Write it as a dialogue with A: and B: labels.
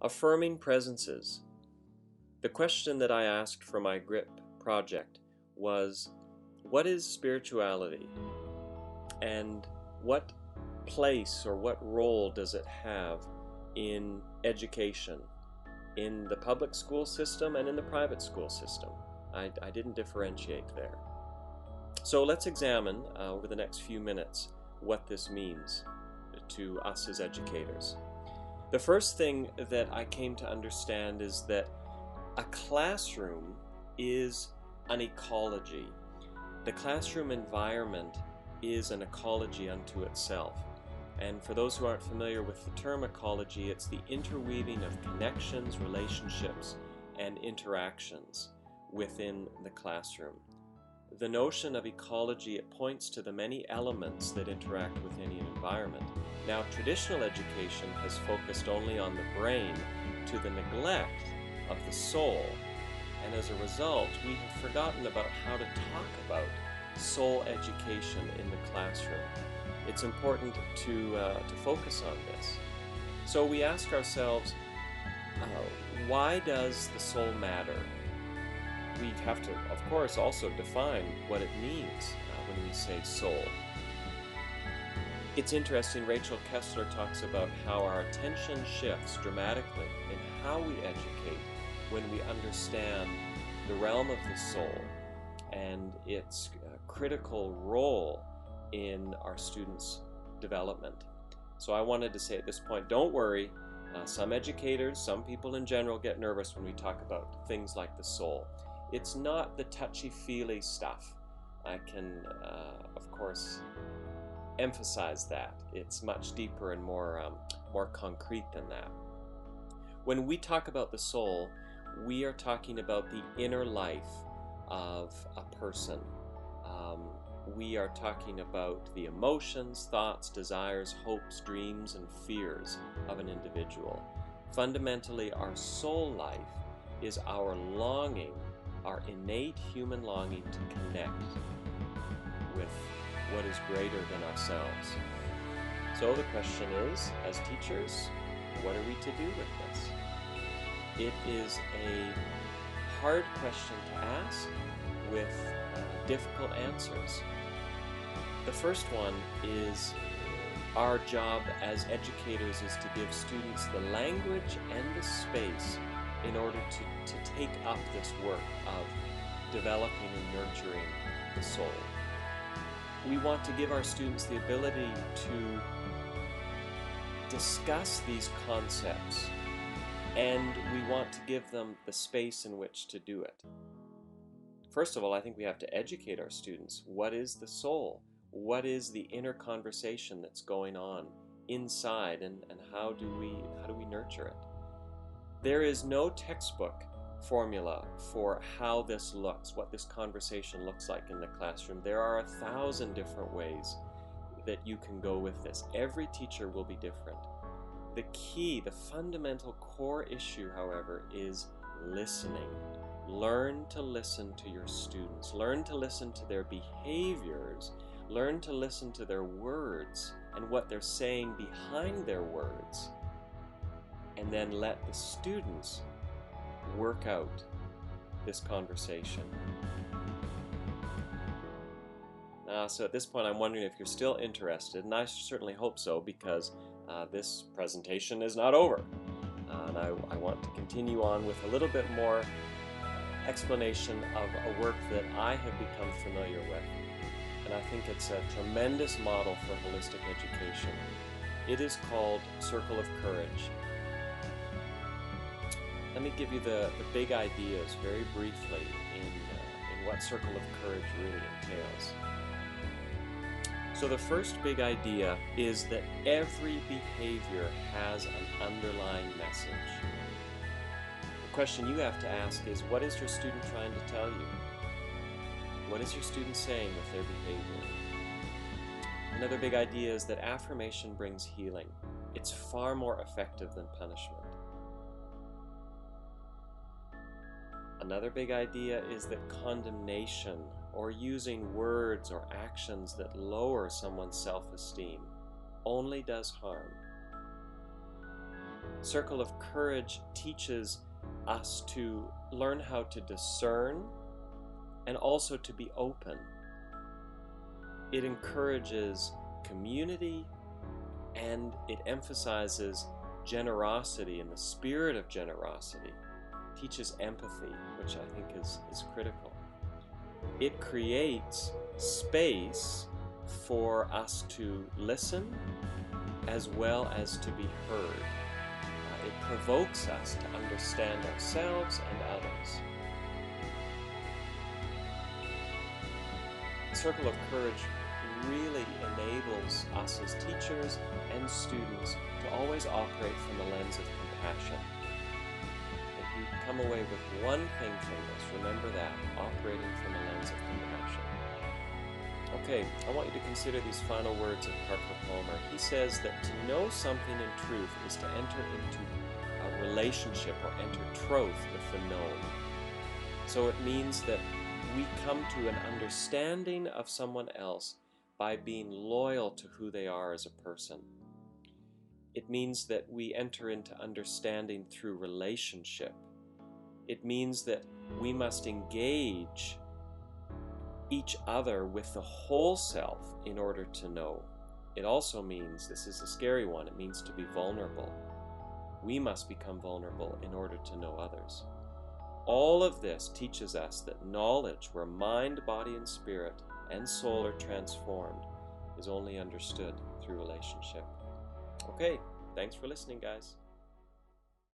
A: Affirming presences. The question that I asked for my GRIP project was, what is spirituality? And what place or what role does it have in education, in the public school system and in the private school system? I didn't differentiate there. So let's examine over the next few minutes what this means to us as educators. The first thing that I came to understand is that a classroom is an ecology. The classroom environment is an ecology unto itself. And for those who aren't familiar with the term ecology, it's the interweaving of connections, relationships, and interactions within the classroom. The notion of ecology, it points to the many elements that interact with any environment. Now, traditional education has focused only on the brain to the neglect of the soul, and as a result, we have forgotten about how to talk about soul education in the classroom. It's important to focus on this. So we ask ourselves, why does the soul matter? We have to, of course, also define what it means when we say soul. It's interesting, Rachel Kessler talks about how our attention shifts dramatically in how we educate when we understand the realm of the soul and its critical role in our students' development. So I wanted to say at this point, don't worry. Some educators, some people in general get nervous when we talk about things like the soul. It's not the touchy-feely stuff. I can, of course, emphasize that. It's much deeper and more concrete than that. When we talk about the soul, we are talking about the inner life of a person. We are talking about the emotions, thoughts, desires, hopes, dreams, and fears of an individual. Fundamentally, our soul life is our longing, our innate human longing to connect with what is greater than ourselves. So the question is, as teachers, what are we to do with this? It is a hard question to ask with difficult answers. The first one is our job as educators is to give students the language and the space in order to take up this work of developing and nurturing the soul. We want to give our students the ability to discuss these concepts, and we want to give them the space in which to do it. First of all, I think we have to educate our students. What is the soul? What is the inner conversation that's going on inside, and how do we nurture it? There is no textbook formula for how this looks, what this conversation looks like in the classroom. There are 1,000 different ways that you can go with this. Every teacher will be different. The key, the fundamental core issue, however, is listening. Learn to listen to your students. Learn to listen to their behaviors. Learn to listen to their words and what they're saying behind their words. And then let the students work out this conversation. So at this point, I'm wondering if you're still interested, and I certainly hope so, because this presentation is not over. And I want to continue on with a little bit more explanation of a work that I have become familiar with. And I think it's a tremendous model for holistic education. It is called Circle of Courage. Let me give you the big ideas very briefly in what Circle of Courage really entails. So the first big idea is that every behavior has an underlying message. The question you have to ask is, what is your student trying to tell you? What is your student saying with their behavior? Another big idea is that affirmation brings healing. It's far more effective than punishment. Another big idea is that condemnation, or using words or actions that lower someone's self-esteem, only does harm. Circle of Courage teaches us to learn how to discern and also to be open. It encourages community and it emphasizes generosity and the spirit of generosity. It teaches empathy, which I think is critical. It creates space for us to listen as well as to be heard. It provokes us to understand ourselves and others. The Circle of Courage really enables us as teachers and students to always operate from the lens of compassion. If you come away with one thing from this, remember that, operating from a lens of compassion. Okay, I want you to consider these final words of Parker Palmer. He says that to know something in truth is to enter into a relationship or enter troth with the known. So it means that we come to an understanding of someone else by being loyal to who they are as a person. It means that we enter into understanding through relationship. It means that we must engage each other with the whole self in order to know. It also means, this is a scary one, it means to be vulnerable. We must become vulnerable in order to know others. All of this teaches us that knowledge, where mind, body, and spirit and soul are transformed, is only understood through relationship. Okay, thanks for listening, guys.